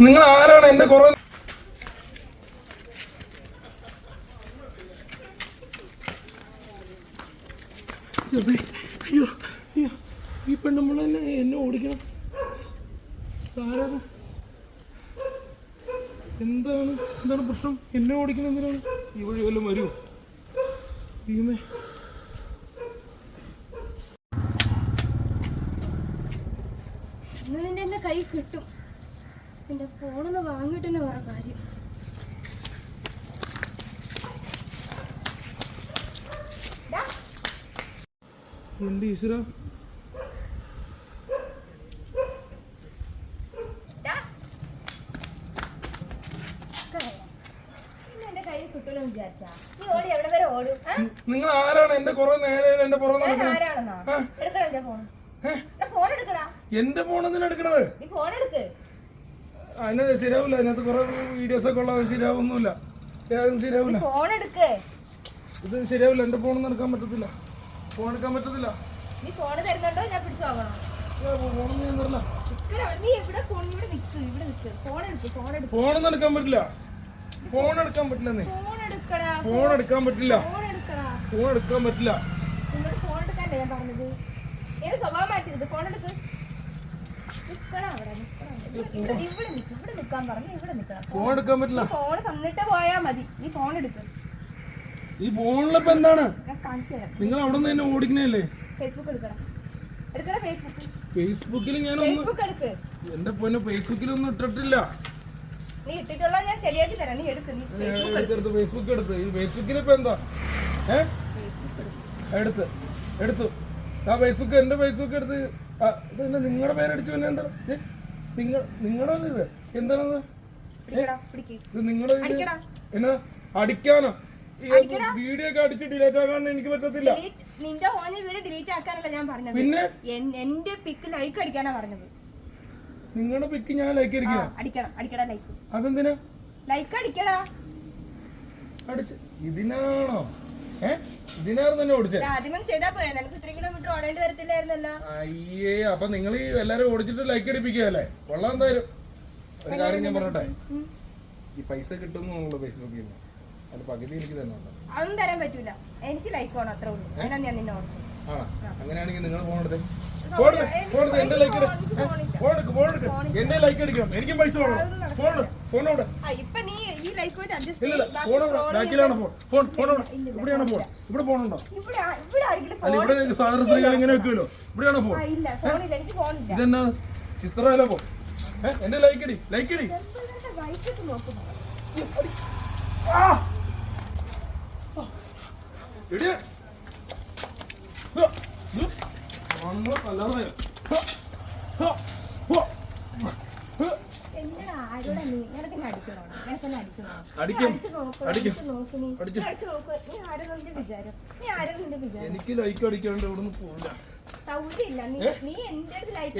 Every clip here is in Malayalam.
നിങ്ങൾ ആരാണ് എന്റെ കുറെ അയ്യോ അയ്യോ ഈ പെണ്ണുമ്പോൾ എന്നെ ഓടിക്കണം. ആരാണ്? എന്താണ് പ്രശ്നം? എന്നെ ഓടിക്കണം എന്തിനാണ്? ഈ വഴി വല്ലതും വരുമോ? അയ്യമേ, നിന്റെ കൈ കിട്ടും. എന്റെ ഫോണൊന്ന് വാങ്ങിട്ട് തന്നെ വേറെ കാര്യം. എന്റെ ഈശ്വര, നിങ്ങൾ ആരാണ്? എന്റെ കുറെ നേരെ എന്റെ പുറം എന്റെ ഫോൺ എന്തിനാ എടുക്കണത്? അതിന് ശരിയാവില്ല. അതിനകത്ത് കുറെ വീഡിയോസ് ഒക്കെ ഉള്ള ശരിയാവൊന്നുമില്ല. ശരിയാവില്ല, ഇത് ശരിയാവില്ല. എന്റെ ഫോണൊന്നും എടുക്കാൻ പറ്റത്തില്ല. ഫോൺ എടുക്കാൻ പറ്റത്തില്ല. ഫോണൊന്നും എടുക്കാൻ പറ്റില്ല. ഫോൺ എടുക്കാൻ പറ്റില്ല. ഫോൺ എടുക്കാൻ പറ്റില്ല. ഫോൺ എടുക്കാൻ പറ്റില്ല. ഫോൺ എടുക്കാൻ പറ്റില്ല. ഫോൺ തന്നിട്ട് പോയാ മതി. നീ ഫോൺ എടുക്ക്. ഈ ഫോണിലിപ്പോ എന്താണ്? നിങ്ങൾ അവിടെ നിന്ന് തന്നെ ഓടിക്കണല്ലേ? ഫേസ്ബുക്കിൽ ഞാനൊന്നും എന്റെ പൊന്നെ ഫേസ്ബുക്കിലൊന്നും ഇട്ടിട്ടില്ല. നീ ഇട്ടിട്ടുള്ള ഞാൻ ശരിയാക്കി തരാം. നീ എടുക്ക്. ഫേസ്ബുക്ക് എടുത്ത്. ഈ ഫേസ്ബുക്കിൽ ഇപ്പൊ എന്താ? എടുത്തു. ആ ഫേസ്ബുക്ക്, എന്റെ ഫേസ്ബുക്ക് എടുത്ത്. ഇത് നിങ്ങളുടെ പേരടിച്ചു. പിന്നെ എന്താ നിങ്ങളുടെ ഇത് എന്താണത്? ഇത് നിങ്ങളുടെ എന്നാ അടിക്കാനോ? വീഡിയോ ഒക്കെ അടിച്ച് ഡിലീറ്റ് ആക്കാൻ എനിക്ക് പറ്റത്തില്ല. നിന്റെ ഫോണിൽ വീഡിയോ ഡിലീറ്റ് ആക്കാനല്ല ഞാൻ പറഞ്ഞത്. പിന്നെ എന്റെ പിക്ക് ലൈക്ക് അടിക്കാനാ പറഞ്ഞത്. നിങ്ങളുടെ പിക്ക് ഞാൻ ലൈക്ക് അടിക്കണം. അടിക്കടാ ലൈക്ക്. അതെന്തിനാ ലൈക്ക് അടിക്കടാ? അടിച്ച് ഇതിനാണോ? ഇതിനായിരുന്നു തന്നെ ഓടിച്ചത്. ആദ്യമേ ചെയ്താ പോയാ നിനക്ക് 3 കിലോമീറ്റർ ഓടേണ്ടി വരത്തില്ലായിരുന്നല്ലോ. അയ്യേ, അപ്പൊ നിങ്ങൾ ഈ എല്ലാരും ഓടിച്ചിട്ട് ലൈക്ക് അടിപ്പിക്കുകയല്ലേ? കൊള്ളാം. എന്തായാലും ഒരു കാര്യം ഞാൻ പറഞ്ഞോട്ടെ, ഈ പൈസ കിട്ടുന്നുള്ളൂ ഫേസ്ബുക്കിൽ നിന്ന്. അത് പകുതി എനിക്ക് തന്നുണ്ട്. അതൊന്നും തരാൻ പറ്റൂല. എനിക്ക് ലൈക്ക് വേണം, അത്രേ ഉള്ളൂ. ഞാൻ നിന്നെ ഓടിച്ചു. അങ്ങനെയാണെങ്കിൽ നിങ്ങൾ ഫോൺ എടുത്തേ. എന്റെ ലൈക്ക് എന്റെ ലൈക്ക് അടിക്കണം. എനിക്കും പൈസ വേണം. ഫോണോട് ബാക്കിലാണ് ഫോൺ. ഇവിടെയാണ് ഫോൺ. ഇവിടെ ഫോണുണ്ടോ? അല്ല, ഇവിടെ സാധാരണ സ്ത്രീകൾ ഇങ്ങനെ വെക്കുമല്ലോ. ഇവിടെയാണോ ഫോൺ? ഇതെന്നാ ചിത്രമല്ല പോ. എന്റെ ലൈക്കടി. എനിക്ക് ലൈക്ക് അടിക്കാണ്ട് ഇവിടുന്ന് പോവില്ല.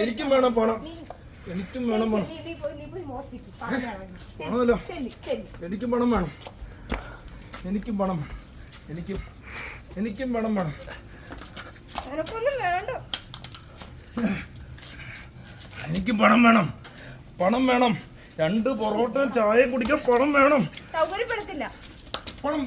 എനിക്കും വേണം പണം. എനിക്കും വേണം പണമല്ലോ. എനിക്കും പണം വേണം. എനിക്കും പണം വേണം. എനിക്ക് പണം വേണം. 2 പൊറോട്ട ചായ കുടിക്കാൻ പണം വേണം. സൗകര്യപ്പെടുത്തില്ല. പണം